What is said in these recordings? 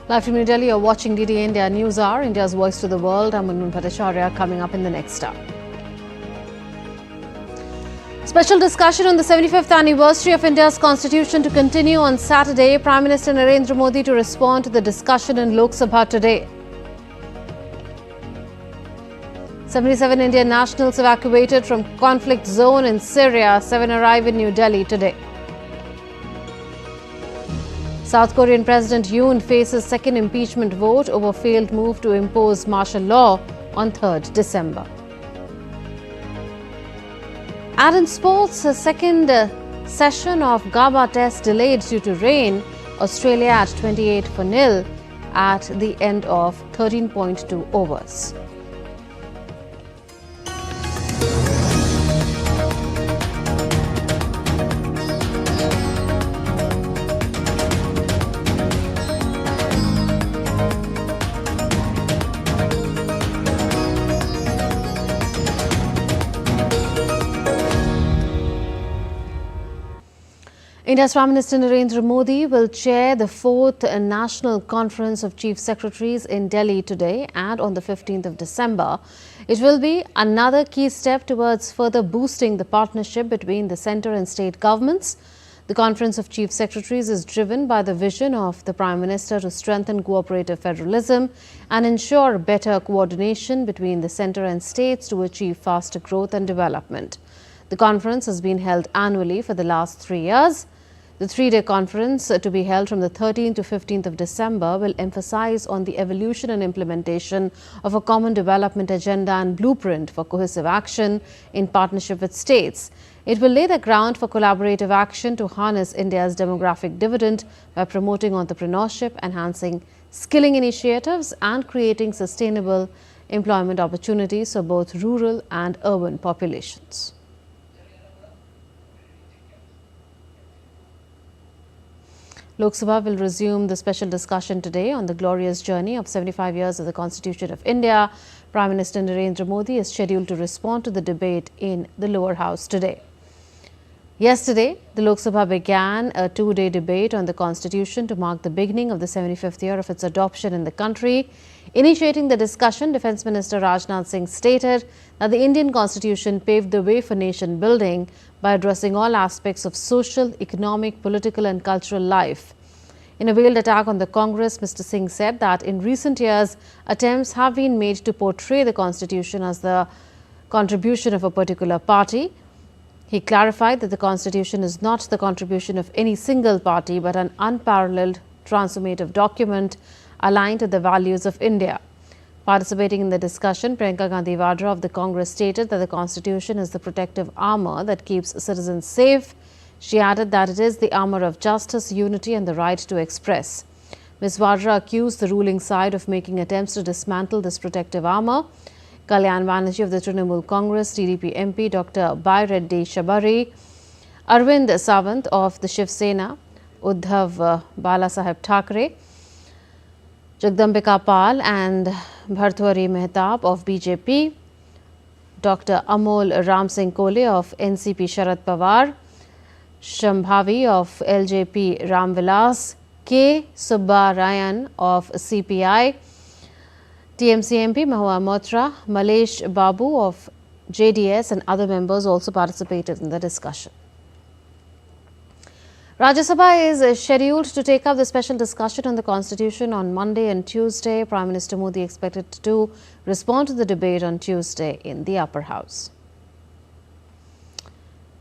Live from New Delhi, you're watching DD India News Hour, India's voice to the world. I'm Moon Bhattacharya, coming up in the next hour. Special discussion on the 75th anniversary of India's constitution to continue on Saturday. Prime Minister Narendra Modi to respond to the discussion in Lok Sabha today. 77 Indian nationals evacuated from conflict zone in Syria. 7 arrive in New Delhi today. South Korean President Yoon faces second impeachment vote over failed move to impose martial law on 3rd December. And in sports, a second session of Gabba test delayed due to rain. Australia at 28-0 at the end of 13.2 overs. India's Prime Minister Narendra Modi will chair the 4th National Conference of Chief Secretaries in Delhi today and on the 15th of December. It will be another key step towards further boosting the partnership between the centre and state governments. The Conference of Chief Secretaries is driven by the vision of the Prime Minister to strengthen cooperative federalism and ensure better coordination between the centre and states to achieve faster growth and development. The conference has been held annually for the last 3 years. The 3-day conference to be held from the 13th to 15th of December will emphasize on the evolution and implementation of a common development agenda and blueprint for cohesive action in partnership with states. It will lay the ground for collaborative action to harness India's demographic dividend by promoting entrepreneurship, enhancing skilling initiatives and creating sustainable employment opportunities for both rural and urban populations. Lok Sabha will resume the special discussion today on the glorious journey of 75 years of the Constitution of India. Prime Minister Narendra Modi is scheduled to respond to the debate in the lower house today. Yesterday, the Lok Sabha began a 2-day debate on the Constitution to mark the beginning of the 75th year of its adoption in the country. Initiating the discussion, Defence Minister Rajnath Singh stated that the Indian Constitution paved the way for nation building by addressing all aspects of social, economic, political and cultural life. In a veiled attack on the Congress, Mr. Singh said that in recent years, attempts have been made to portray the Constitution as the contribution of a particular party. He clarified that the Constitution is not the contribution of any single party, but an unparalleled transformative document aligned to the values of India. Participating in the discussion, Priyanka Gandhi Vadra of the Congress stated that the Constitution is the protective armour that keeps citizens safe. She added that it is the armour of justice, unity and the right to express. Ms. Vadra accused the ruling side of making attempts to dismantle this protective armour. Kalyan Banerjee of the Trinamool Congress, TDP MP Dr. Bai Reddy Shabari, Arvind Sawant of the Shiv Sena, Uddhav Balasaheb Thackeray, Jagdambika Pal and Bhartwari Mehtab of BJP, Dr. Amol Ram Singh Kole of NCP Sharad Pawar, Shambhavi of LJP Ram Vilas, K. Subbarayan of CPI, TMC MP Mahua Motra, Malesh Babu of JDS and other members also participated in the discussion. Rajya Sabha is scheduled to take up the special discussion on the Constitution on Monday and Tuesday. Prime Minister Modi expected to respond to the debate on Tuesday in the upper house.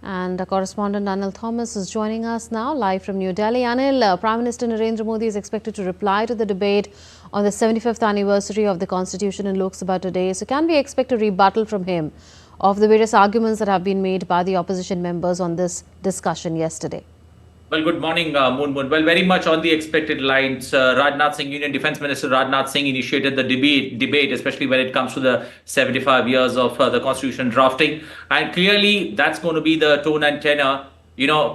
And our correspondent Anil Thomas is joining us now live from New Delhi. Anil, Prime Minister Narendra Modi is expected to reply to the debate on the 75th anniversary of the Constitution in Lok Sabha today. So can we expect a rebuttal from him of the various arguments that have been made by the opposition members on this discussion yesterday? Well, good morning, Moon. Well, very much on the expected lines. Rajnath Singh, Union Defence Minister Rajnath Singh initiated the debate, especially when it comes to the 75 years of the Constitution drafting. And clearly, that's going to be the tone and tenor,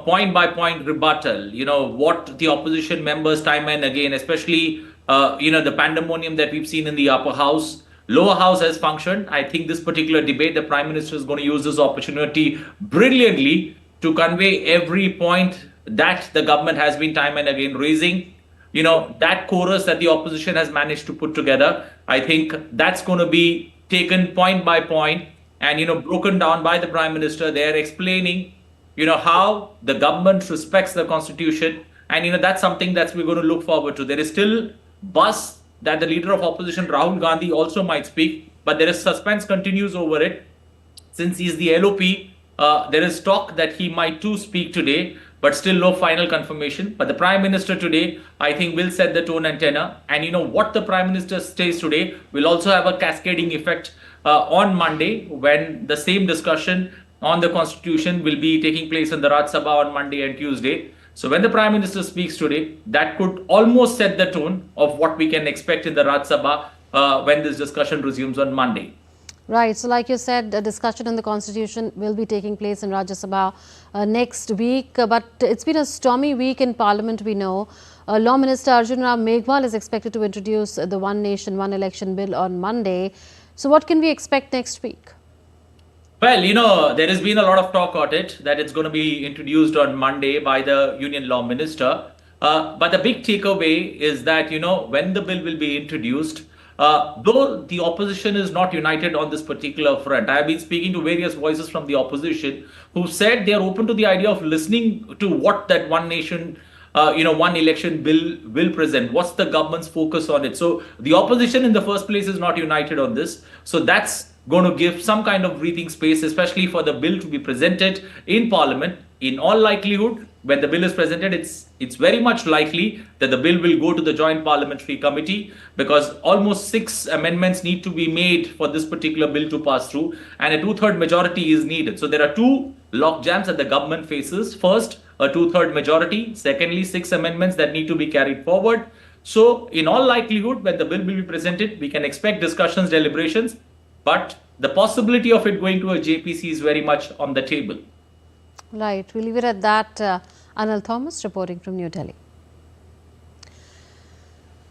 point by point rebuttal, what the opposition members time and again, especially, the pandemonium that we've seen in the upper house. Lower house has functioned. I think this particular debate, the Prime Minister is going to use this opportunity brilliantly to convey every point that the government has been time and again raising. that chorus that the opposition has managed to put together, I think that's going to be taken point by point and, broken down by the Prime Minister there, explaining, how the government respects the Constitution. And, that's something that we're going to look forward to. There is still buzz that the leader of opposition, Rahul Gandhi, also might speak, but there is suspense continues over it. Since he's the LOP, there is talk that he might too speak today, but still no final confirmation. But the Prime Minister today, I think, will set the tone and tenor. And what the Prime Minister says today will also have a cascading effect on Monday, when the same discussion on the Constitution will be taking place in the Rajya Sabha on Monday and Tuesday. So when the Prime Minister speaks today, that could almost set the tone of what we can expect in the Rajya Sabha when this discussion resumes on Monday. Right. So like you said, a discussion on the Constitution will be taking place in Rajya Sabha next week. But it's been a stormy week in Parliament, we know. Law Minister Arjun Ram Meghwal is expected to introduce the One Nation, One Election bill on Monday. So what can we expect next week? Well, there has been a lot of talk on it, that it's going to be introduced on Monday by the Union Law Minister. But the big takeaway is that, when the bill will be introduced, though the opposition is not united on this particular front, I have been speaking to various voices from the opposition who said they are open to the idea of listening to what that One Nation, One Election bill will present. What's the government's focus on it? So the opposition in the first place is not united on this. So that's going to give some kind of breathing space, especially for the bill to be presented in Parliament. In all likelihood, when the bill is presented, it's very much likely that the bill will go to the Joint Parliamentary Committee, because almost 6 amendments need to be made for this particular bill to pass through, and a 2/3 majority is needed. So there are 2 lock jams that the government faces. First, a 2/3 majority. Secondly, 6 amendments that need to be carried forward. So in all likelihood, when the bill will be presented, we can expect discussions, deliberations, but the possibility of it going to a JPC is very much on the table. Right. We'll leave it at that. Anil Thomas reporting from New Delhi.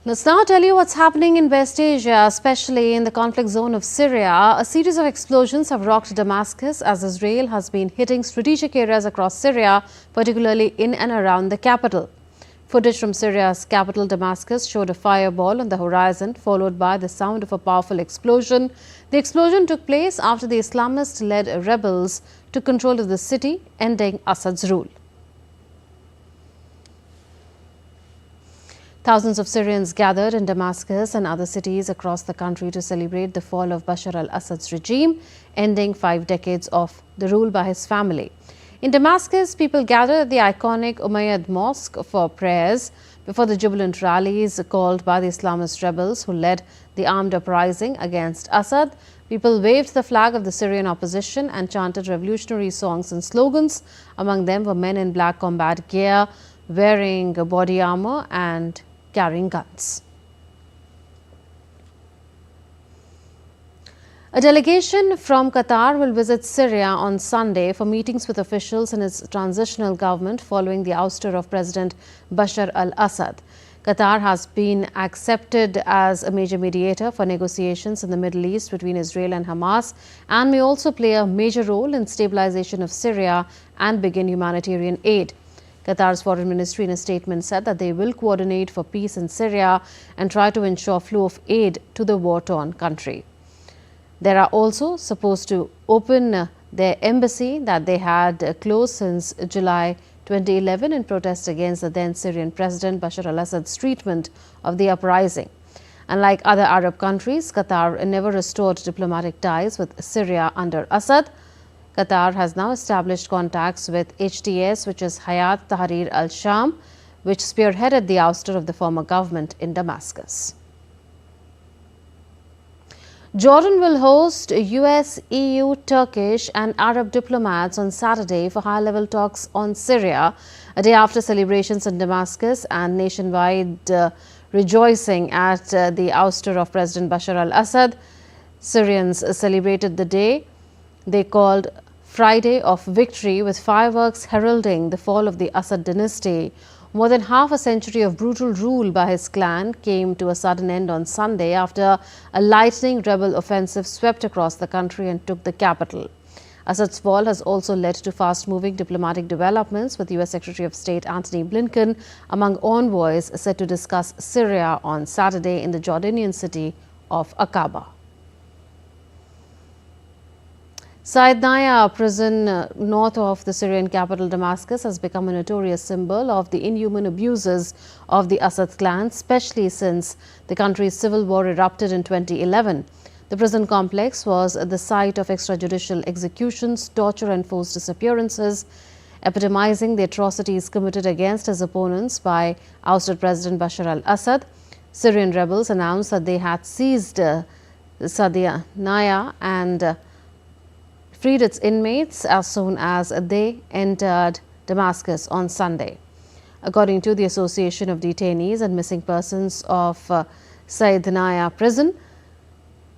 Let's now tell you what's happening in West Asia, especially in the conflict zone of Syria. A series of explosions have rocked Damascus as Israel has been hitting strategic areas across Syria, particularly in and around the capital. Footage from Syria's capital, Damascus, showed a fireball on the horizon, followed by the sound of a powerful explosion. The explosion took place after the Islamist-led rebels took control of the city, ending Assad's rule. Thousands of Syrians gathered in Damascus and other cities across the country to celebrate the fall of Bashar al-Assad's regime, ending 5 decades of the rule by his family. In Damascus, people gathered at the iconic Umayyad Mosque for prayers before the jubilant rallies called by the Islamist rebels who led the armed uprising against Assad. People waved the flag of the Syrian opposition and chanted revolutionary songs and slogans. Among them were men in black combat gear, wearing body armor and carrying guns. A delegation from Qatar will visit Syria on Sunday for meetings with officials in its transitional government following the ouster of President Bashar al-Assad. Qatar has been accepted as a major mediator for negotiations in the Middle East between Israel and Hamas, and may also play a major role in stabilization of Syria and begin humanitarian aid. Qatar's foreign ministry in a statement said that they will coordinate for peace in Syria and try to ensure flow of aid to the war-torn country. They are also supposed to open their embassy that they had closed since July 2011 in protest against the then Syrian President Bashar al-Assad's treatment of the uprising. Unlike other Arab countries, Qatar never restored diplomatic ties with Syria under Assad. Qatar has now established contacts with HTS, which is Hayat Tahrir al-Sham, which spearheaded the ouster of the former government in Damascus. Jordan will host US, EU, Turkish and Arab diplomats on Saturday for high-level talks on Syria, a day after celebrations in Damascus and nationwide rejoicing at the ouster of President Bashar al-Assad. Syrians celebrated the day they called Friday of Victory, with fireworks heralding the fall of the Assad dynasty. More than half a century of brutal rule by his clan came to a sudden end on Sunday after a lightning rebel offensive swept across the country and took the capital. Assad's fall has also led to fast-moving diplomatic developments, with U.S. Secretary of State Antony Blinken among envoys set to discuss Syria on Saturday in the Jordanian city of Aqaba. Saidnaya prison north of the Syrian capital Damascus has become a notorious symbol of the inhuman abuses of the Assad clan, especially since the country's civil war erupted in 2011. The prison complex was the site of extrajudicial executions, torture and forced disappearances, epitomizing the atrocities committed against his opponents by ousted President Bashar al-Assad. Syrian rebels announced that they had seized Saidnaya and freed its inmates as soon as they entered Damascus on Sunday. According to the Association of Detainees and Missing Persons of Saidnaya prison,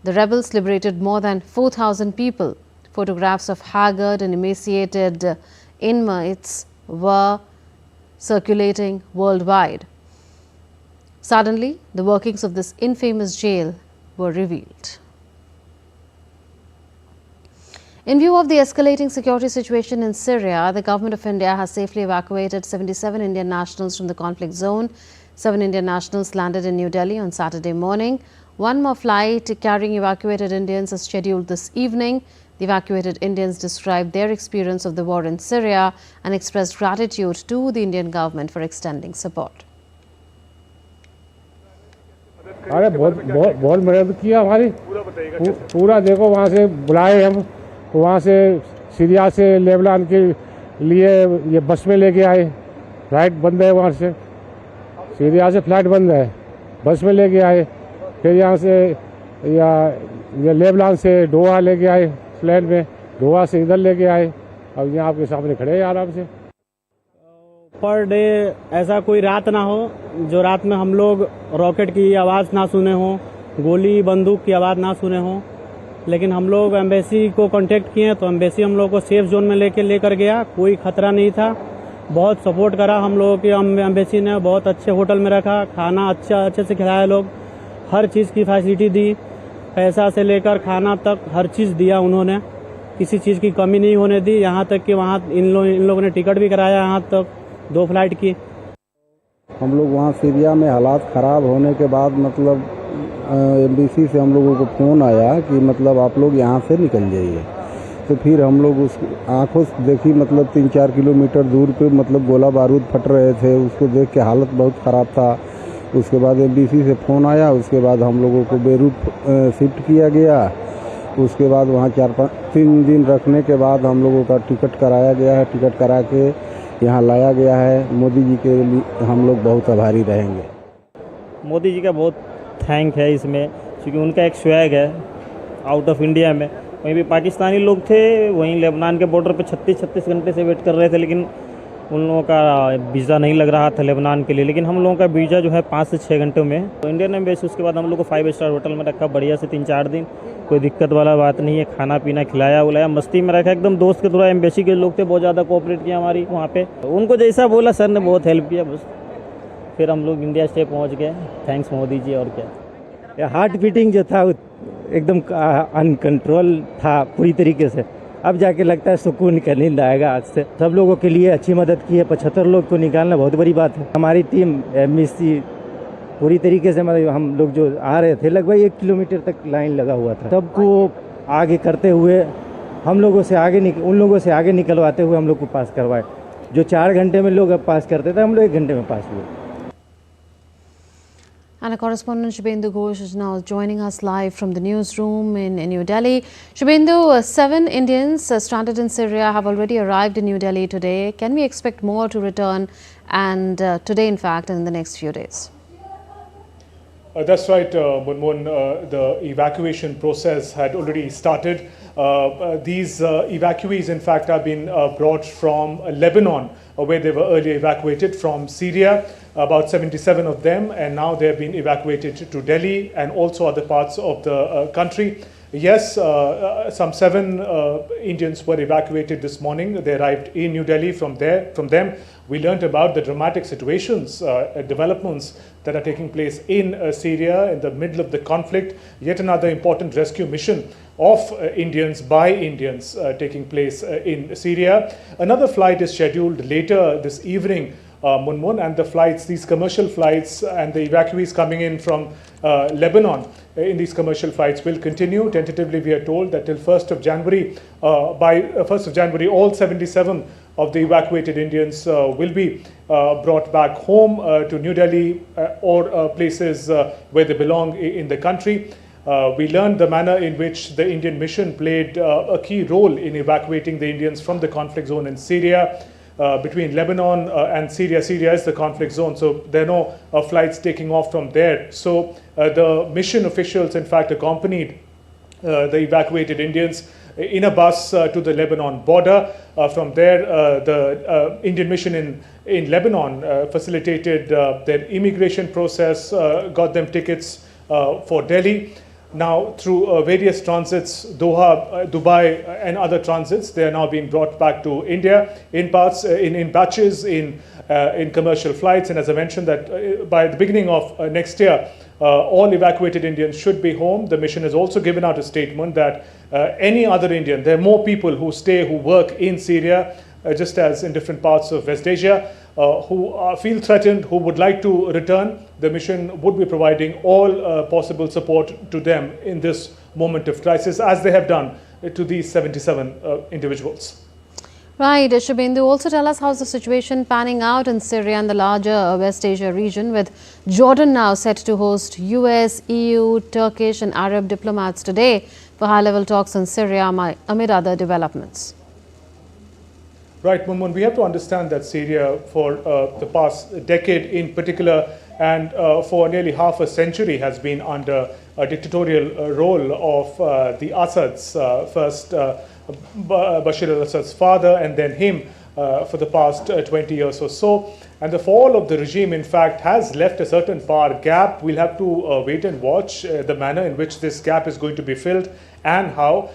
the rebels liberated more than 4,000 people. Photographs of haggard and emaciated inmates were circulating worldwide. Suddenly, the workings of this infamous jail were revealed. In view of the escalating security situation in Syria, the government of India has safely evacuated 77 Indian nationals from the conflict zone. 7 Indian nationals landed in New Delhi on Saturday morning. One more flight carrying evacuated Indians is scheduled this evening. The evacuated Indians described their experience of the war in Syria and expressed gratitude to the Indian government for extending support. अरे बहुत मदद किया हमारी पूरा देखो वहाँ से बुलाए हम वहाँ से सीरिया से लेबनान के लिए ये बस में लेके आए फ्लाइट बंद है वहाँ से सीरिया से फ्लाइट बंद है बस में लेके आए फिर यहाँ से ये लेबनान से दोहा लेके आए प्लेन में दोहा से इधर लेके आए अब यहाँ आपके सामने खड़े हैं आराम से पर डे ऐसा कोई रात ना हो जो रात में हम लोग रॉकेट की आवाज़ ना सुने हो गोली बंदूक की आवाज़ ना सुने हो लेकिन हम लोग एम्बेसी को कांटेक्ट किए तो एम्बेसी हम लोग को सेफ जोन में लेकर गया कोई खतरा नहीं था बहुत सपोर्ट करा हम लोगों की एम्बेसी ने बहुत अच्छे होटल में रखा खाना अच्छे से खिलाया लोग हर चीज़ की फैसिलिटी दी पैसा से लेकर खाना तक हर चीज़ दिया उन्होंने किसी चीज़ की कमी नहीं होने दी यहाँ तक कि वहाँ इन लोगों ने टिकट भी कराया यहाँ तक 2 फ्लाइट की हम लोग वहाँ सीरिया में हालात ख़राब होने के बाद मतलब एम्बेसी से हम लोगों को फ़ोन आया कि मतलब आप लोग यहाँ से निकल जाइए तो फिर हम लोग उस आंखों से देखी मतलब 3-4 किलोमीटर दूर पे मतलब गोला बारूद फट रहे थे उसको देख के हालत बहुत ख़राब था उसके बाद एम्बेसी से फ़ोन आया उसके बाद हम लोगों को बेरूत शिफ्ट किया गया उसके बाद वहाँ 3 दिन रखने के बाद हम लोगों का टिकट कराया गया है टिकट करा के यहाँ लाया गया है मोदी जी के लिए हम लोग बहुत आभारी रहेंगे मोदी जी का बहुत थैंक है इसमें क्योंकि उनका एक स्वैग है आउट ऑफ इंडिया में वहीं भी पाकिस्तानी लोग थे वहीं लेबनान के बॉर्डर पे 36 घंटे से वेट कर रहे थे लेकिन उन लोगों का वीज़ा नहीं लग रहा था लेबनान के लिए लेकिन हम लोगों का वीज़ा जो है 5 से 6 घंटों में तो इंडियन एम्बेसी उसके बाद हम लोग को 5 स्टार होटल में रखा बढ़िया से 3-4 दिन कोई दिक्कत वाला बात नहीं है खाना पीना खिलाया उलाया मस्ती में रखा एकदम दोस्त के थोड़ा एम्बेसी के लोग थे बहुत ज़्यादा कोऑपरेट किया हमारी वहाँ पे उनको जैसा बोला सर ने बहुत हेल्प किया बस फिर हम लोग इंडिया स्टे पहुँच गए थैंक्स मोदी जी और क्या हार्ट बीटिंग जो था एकदम अनकंट्रोल था पूरी तरीके से अब जाके लगता है सुकून का नींद आएगा आज से सब लोगों के लिए अच्छी मदद की है 75 लोग को निकालना बहुत बड़ी बात है हमारी टीम एमबीसी पूरी तरीके से मतलब हम लोग जो आ रहे थे लगभग 1 किलोमीटर तक लाइन लगा हुआ था सबको आगे करते हुए हम लोगों से उन लोगों से आगे निकलवाते हुए हम लोग को पास करवाए जो 4 घंटे में लोग पास करते थे हम लोग 1 घंटे में पास हुए And our correspondent Shubhendu Ghosh is now joining us live from the newsroom in New Delhi. Shubhendu, 7 Indians stranded in Syria have already arrived in New Delhi today. Can we expect more to return and today, in fact, and in the next few days? That's right, Munmun. The evacuation process had already started. These evacuees, in fact, have been brought from Lebanon, where they were earlier evacuated, from Syria, about 77 of them, and now they have been evacuated to Delhi and also other parts of the country. Yes, some 7 Indians were evacuated this morning. They arrived in New Delhi. From them, we learnt about the dramatic situations, developments that are taking place in Syria in the middle of the conflict. Yet another important rescue mission of Indians by Indians taking place in Syria. Another flight is scheduled later this evening, Munmun, and the flights, these commercial flights and the evacuees coming in from Lebanon in these commercial flights will continue. Tentatively, we are told that till 1st of January, by 1st of January, all 77 of the evacuated Indians will be brought back home to New Delhi or places where they belong in the country. We learned the manner in which the Indian mission played a key role in evacuating the Indians from the conflict zone in Syria. Between Lebanon and Syria. Syria is the conflict zone, so there are no flights taking off from there. So the mission officials, in fact, accompanied the evacuated Indians in a bus to the Lebanon border. From there, the Indian mission in Lebanon facilitated their immigration process, got them tickets for Delhi. Now, through various transits, Doha, Dubai, and other transits, they are now being brought back to India in parts, in batches, in commercial flights. And as I mentioned, that by the beginning of next year, all evacuated Indians should be home. The mission has also given out a statement that any other Indian, there are more people who stay, who work in Syria, just as in different parts of West Asia, who feel threatened, who would like to return. The mission would be providing all possible support to them in this moment of crisis, as they have done to these 77 individuals. Right, Shubhendu, also tell us how's the situation panning out in Syria and the larger West Asia region, with Jordan now set to host US, EU, Turkish and Arab diplomats today for high-level talks on Syria amid other developments. Right, Munmun, we have to understand that Syria, for the past decade in particular, and for nearly half a century, has been under a dictatorial role of the Assads, first Bashar al-Assad's father and then him for the past 20 years or so. And the fall of the regime, in fact, has left a certain power gap. We'll have to wait and watch the manner in which this gap is going to be filled and how.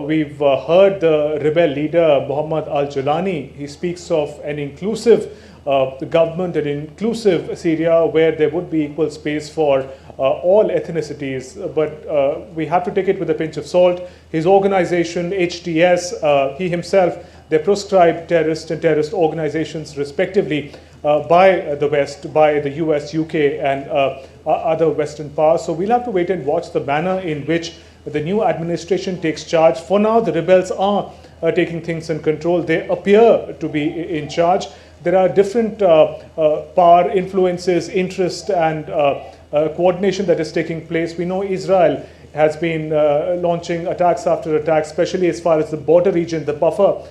We've heard the rebel leader, Muhammad al-Julani. He speaks of an inclusive government, an inclusive Syria where there would be equal space for all ethnicities. But we have to take it with a pinch of salt. His organization, HTS, he himself, they proscribed terrorist and terrorist organizations respectively by the West, by the US, UK and other Western powers. So we'll have to wait and watch the manner in which the new administration takes charge. For now, the rebels are taking things in control. They appear to be in charge. There are different power influences, interest and coordination that is taking place. We know Israel has been launching attacks after attacks, especially as far as the border region, the buffer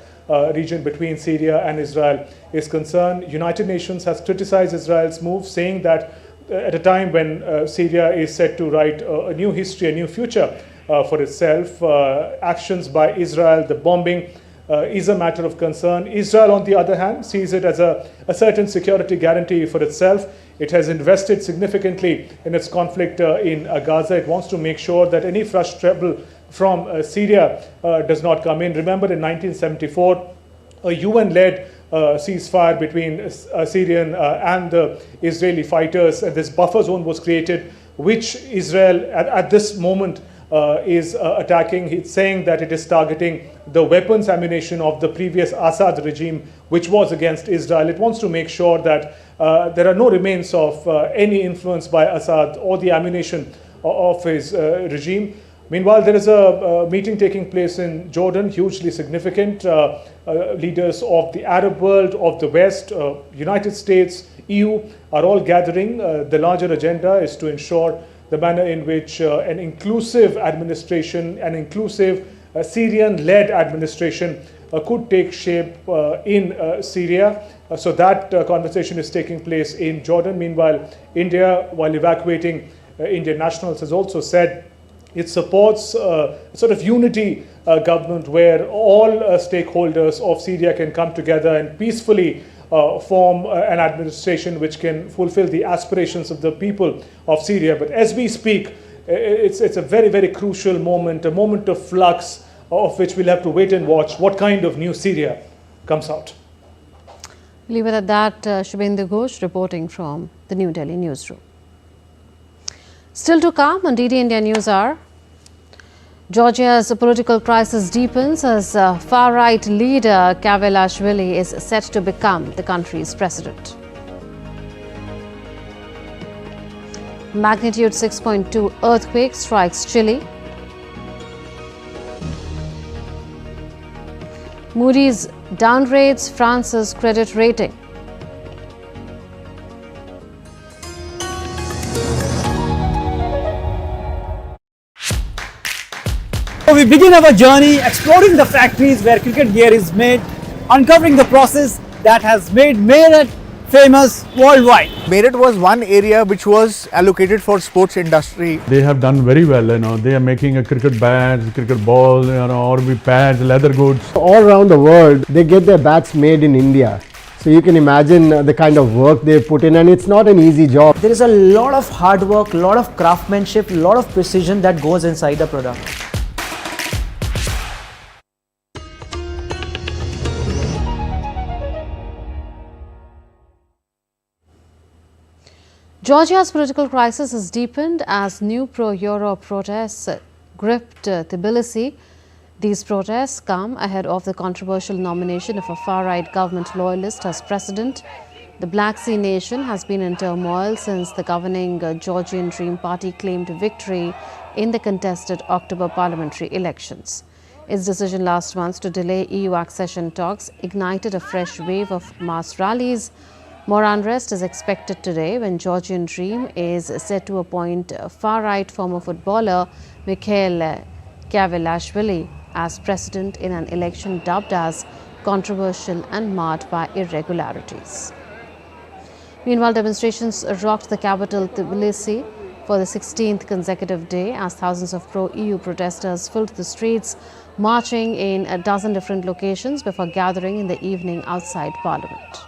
region between Syria and Israel is concerned. United Nations has criticized Israel's move, saying that at a time when Syria is set to write a new history, a new future for itself, actions by Israel, the bombing, is a matter of concern. Israel, on the other hand, sees it as a certain security guarantee for itself. It has invested significantly in its conflict in Gaza. It wants to make sure that any fresh trouble from Syria does not come in. Remember, in 1974, a UN-led ceasefire between Syrian and the Israeli fighters. This buffer zone was created, which Israel at this moment is attacking. It's saying that it is targeting the weapons ammunition of the previous Assad regime, which was against Israel. It wants to make sure that there are no remains of any influence by Assad or the ammunition of his regime. Meanwhile, there is a meeting taking place in Jordan, hugely significant. Leaders of the Arab world, of the West, United States, EU are all gathering. The larger agenda is to ensure the manner in which an inclusive administration, an inclusive Syrian-led administration could take shape in Syria. So that conversation is taking place in Jordan. Meanwhile, India, while evacuating Indian nationals, has also said it supports a sort of unity government where all stakeholders of Syria can come together and peacefully form an administration which can fulfill the aspirations of the people of Syria. But as we speak, it's a very, very crucial moment, a moment of flux of which we'll have to wait and watch what kind of new Syria comes out. Leave it at that. Shubhendu Ghosh reporting from the New Delhi newsroom. Still to come on DD India News Hour. Georgia's political crisis deepens as far-right leader Gabba is set to become the country's president. Magnitude 6.2 earthquake strikes Chile. Moody's downgrades France's credit rating. So we begin our journey exploring the factories where cricket gear is made, uncovering the process that has made Meerut famous worldwide. Meerut was one area which was allocated for sports industry. They have done very well, they are making a cricket bat, cricket ball, or pads, leather goods. All around the world, they get their bats made in India. So you can imagine the kind of work they put in, and it's not an easy job. There is a lot of hard work, a lot of craftsmanship, a lot of precision that goes inside the product. Georgia's political crisis has deepened as new pro-Euro protests gripped Tbilisi. These protests come ahead of the controversial nomination of a far-right government loyalist as president. The Black Sea nation has been in turmoil since the governing Georgian Dream Party claimed victory in the contested October parliamentary elections. Its decision last month to delay EU accession talks ignited a fresh wave of mass rallies. More unrest is expected today when Georgian Dream is set to appoint far-right former footballer Mikhail Gabba as president in an election dubbed as controversial and marred by irregularities. Meanwhile, demonstrations rocked the capital Tbilisi for the 16th consecutive day as thousands of pro-EU protesters filled the streets, marching in a dozen different locations before gathering in the evening outside Parliament.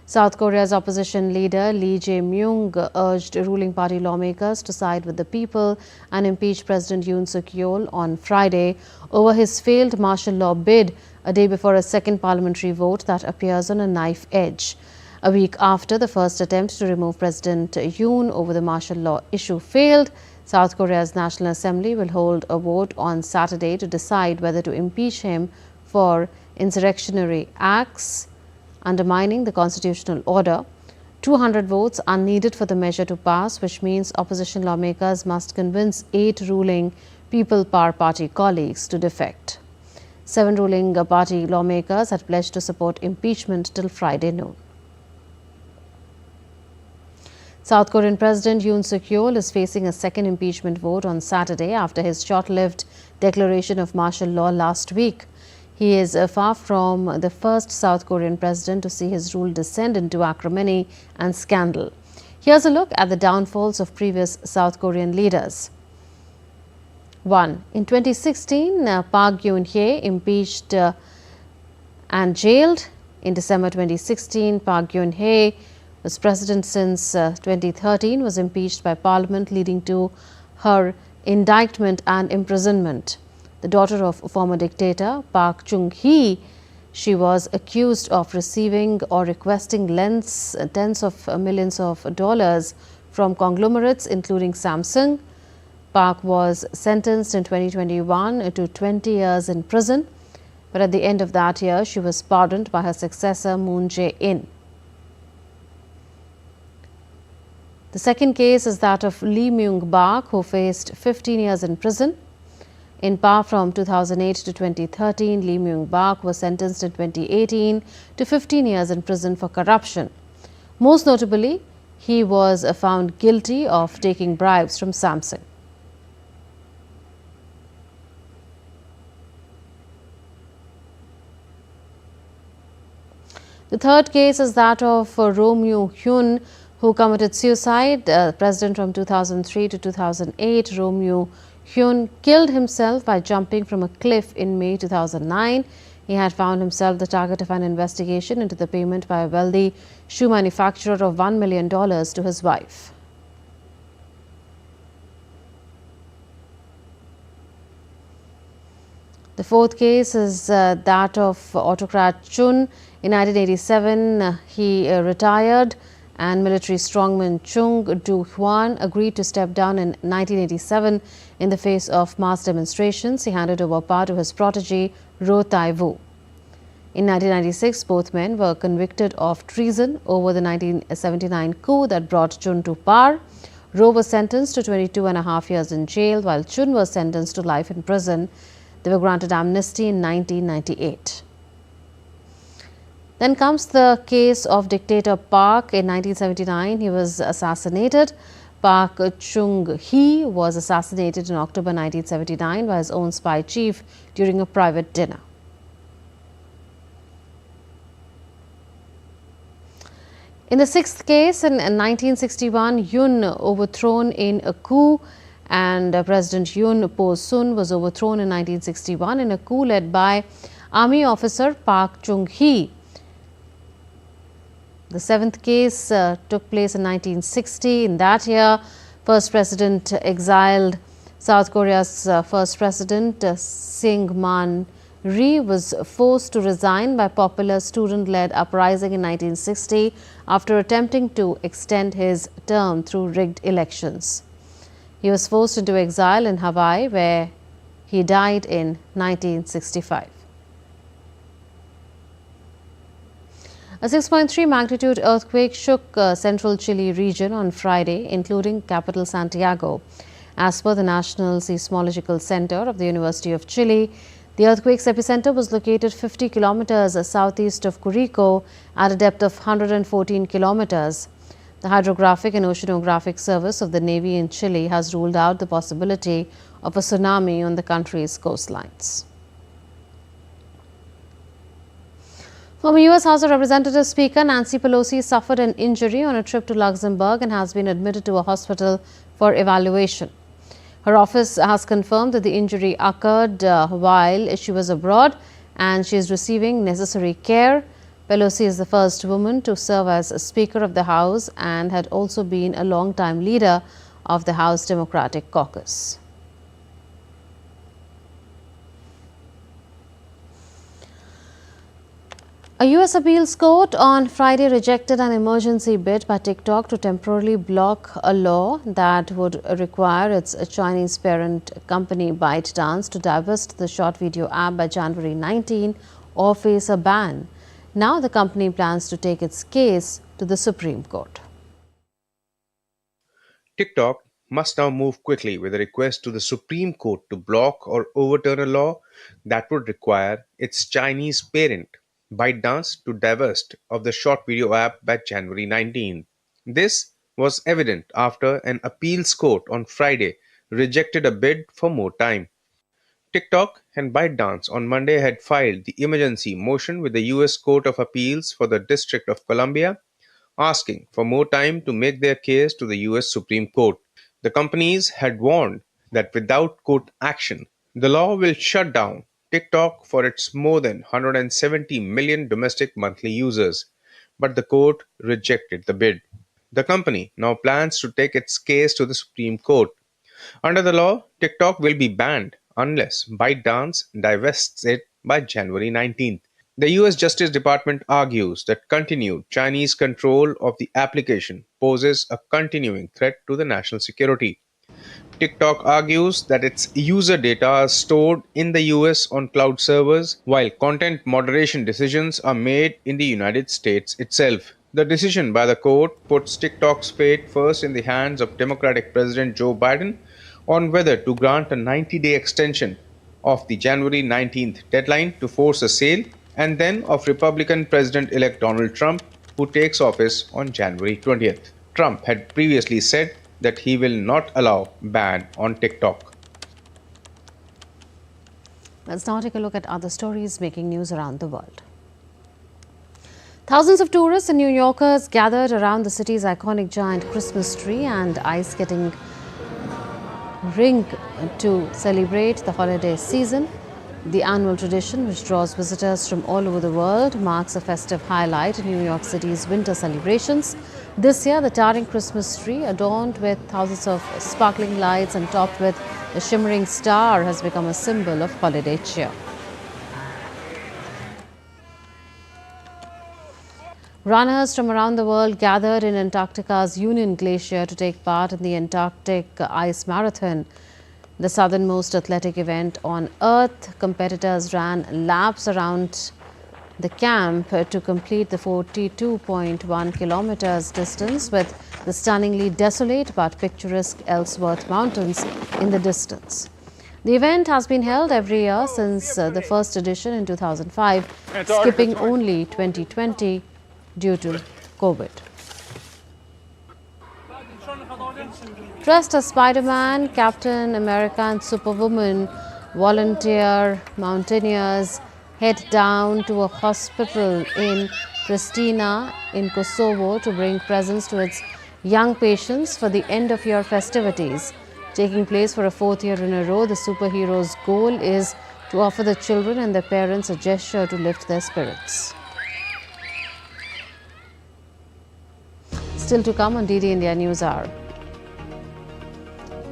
South Korea's opposition leader Lee Jae-myung urged ruling party lawmakers to side with the people and impeach President Yoon Suk-yeol on Friday over his failed martial law bid a day before a second parliamentary vote that appears on a knife edge. A week after the first attempt to remove President Yoon over the martial law issue failed, South Korea's National Assembly will hold a vote on Saturday to decide whether to impeach him for insurrectionary acts undermining the constitutional order. 200 votes are needed for the measure to pass, which means opposition lawmakers must convince 8 ruling People Power Party colleagues to defect. 7 ruling party lawmakers had pledged to support impeachment till Friday noon. South Korean President Yoon Suk-yeol is facing a second impeachment vote on Saturday after his short-lived declaration of martial law last week. He is far from the first South Korean president to see his rule descend into acrimony and scandal. Here's a look at the downfalls of previous South Korean leaders. 1. In 2016, Park Geun-hye impeached and jailed. In December 2016, Park Geun-hye was president since 2013, was impeached by parliament, leading to her indictment and imprisonment. The daughter of former dictator Park Chung-hee, she was accused of receiving or requesting tens of millions of dollars from conglomerates including Samsung. Park was sentenced in 2021 to 20 years in prison, but at the end of that year, she was pardoned by her successor Moon Jae-in. The second case is that of Lee Myung-bak, who faced 15 years in prison. In power from 2008 to 2013, Lee Myung-bak was sentenced in 2018 to 15 years in prison for corruption. Most notably, he was found guilty of taking bribes from Samsung. The third case is that of Roh Moo-hyun, who committed suicide. President from 2003 to 2008, Roh Moo-hyun killed himself by jumping from a cliff in May 2009. He had found himself the target of an investigation into the payment by a wealthy shoe manufacturer of $1 million to his wife. The fourth case is that of autocrat Chun. In 1987, he retired, and military strongman Chung Du-hwan agreed to step down in 1987 in the face of mass demonstrations. He handed over power to his protege, Ro Tai-woo. In 1996, both men were convicted of treason over the 1979 coup that brought Chun to power. Ro was sentenced to 22.5 years in jail, while Chun was sentenced to life in prison. They were granted amnesty in 1998. Then comes the case of dictator Park. In 1979, he was assassinated. Park Chung-hee was assassinated in October 1979 by his own spy chief during a private dinner. In the sixth case, in 1961, Yoon overthrown in a coup, and President Yoon Po-sun was overthrown in 1961 in a coup led by Army officer Park Chung-hee. The seventh case took place in 1960. In that year, first president exiled South Korea's first president, Syngman Rhee, was forced to resign by popular student-led uprising in 1960 after attempting to extend his term through rigged elections. He was forced into exile in Hawaii, where he died in 1965. A 6.3 magnitude earthquake shook central Chile region on Friday, including capital Santiago. As per the National Seismological Center of the University of Chile, the earthquake's epicenter was located 50 kilometers southeast of Curico at a depth of 114 kilometers. The Hydrographic and Oceanographic Service of the Navy in Chile has ruled out the possibility of a tsunami on the country's coastlines. Former U.S. House of Representatives Speaker Nancy Pelosi suffered an injury on a trip to Luxembourg and has been admitted to a hospital for evaluation. Her office has confirmed that the injury occurred while she was abroad and she is receiving necessary care. Pelosi is the first woman to serve as Speaker of the House and had also been a long-time leader of the House Democratic Caucus. A U.S. appeals court on Friday rejected an emergency bid by TikTok to temporarily block a law that would require its Chinese parent company ByteDance to divest the short video app by January 19 or face a ban. Now the company plans to take its case to the Supreme Court. TikTok must now move quickly with a request to the Supreme Court to block or overturn a law that would require its Chinese parent ByteDance to divest of the short video app by January 19. This was evident after an appeals court on Friday rejected a bid for more time. TikTok and ByteDance on Monday had filed the emergency motion with the U.S. Court of Appeals for the District of Columbia, asking for more time to make their case to the U.S. Supreme Court. The companies had warned that without court action, the law will shut down TikTok for its more than 170 million domestic monthly users, but the court rejected the bid. The company now plans to take its case to the Supreme Court. Under the law, TikTok will be banned unless ByteDance divests it by January 19th. The US Justice Department argues that continued Chinese control of the application poses a continuing threat to the national security. TikTok argues that its user data are stored in the US on cloud servers, while content moderation decisions are made in the United States itself. The decision by the court puts TikTok's fate first in the hands of Democratic President Joe Biden on whether to grant a 90-day extension of the January 19th deadline to force a sale, and then of Republican President-elect Donald Trump, who takes office on January 20th. Trump had previously said that he will not allow ban on TikTok. Let's now take a look at other stories making news around the world. Thousands of tourists and New Yorkers gathered around the city's iconic giant Christmas tree and ice-skating rink to celebrate the holiday season. The annual tradition, which draws visitors from all over the world, marks a festive highlight in New York City's winter celebrations. This year, the towering Christmas tree, adorned with thousands of sparkling lights and topped with a shimmering star, has become a symbol of holiday cheer. Runners from around the world gathered in Antarctica's Yoon Glacier to take part in the Antarctic Ice Marathon, the southernmost athletic event on Earth. Competitors ran laps around the camp to complete the 42.1 kilometers distance, with the stunningly desolate but picturesque Ellsworth Mountains in the distance. The event has been held every year since the first edition in 2005, skipping only 2020 due to COVID. Dressed as Spider-Man, Captain America and Superwoman, volunteer mountaineers head down to a hospital in Pristina in Kosovo to bring presents to its young patients for the end-of-year festivities. Taking place for a fourth year in a row, the superheroes' goal is to offer the children and their parents a gesture to lift their spirits. Still to come on DD India News Hour.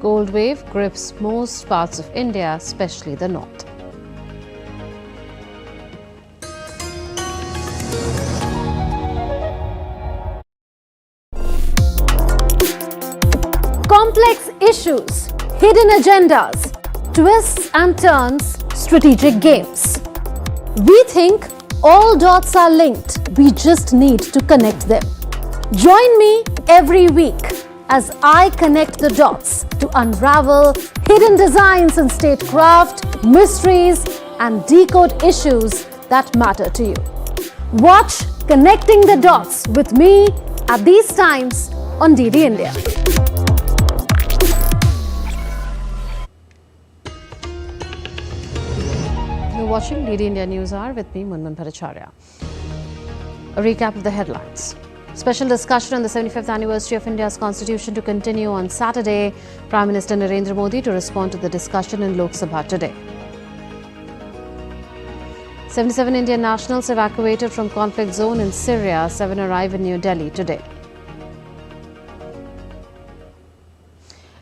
Cold wave grips most parts of India, especially the north. Complex issues, hidden agendas, twists and turns, strategic games. We think all dots are linked. We just need to connect them. Join me every week as I connect the dots to unravel hidden designs in statecraft, mysteries, and decode issues that matter to you. Watch Connecting the Dots with me at these times on DD India. You're watching DD India News Hour with me, Munmun Bhattacharya. A recap of the headlines. Special discussion on the 75th anniversary of India's constitution to continue on Saturday. Prime Minister Narendra Modi to respond to the discussion in Lok Sabha today. 77 Indian nationals evacuated from conflict zone in Syria. 7 arrive in New Delhi today.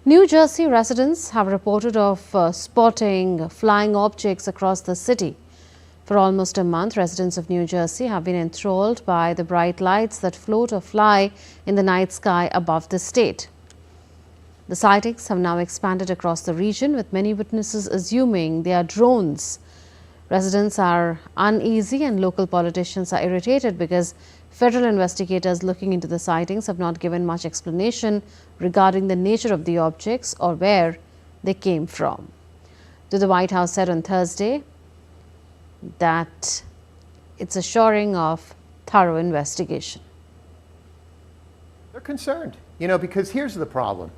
New Jersey residents have reported of spotting flying objects across the city. For almost a month, residents of New Jersey have been enthralled by the bright lights that float or fly in the night sky above the state. The sightings have now expanded across the region, with many witnesses assuming they are drones. Residents are uneasy and local politicians are irritated because federal investigators looking into the sightings have not given much explanation regarding the nature of the objects or where they came from. The White House said on Thursday that it's assuring of thorough investigation. They're concerned, because here's the problem.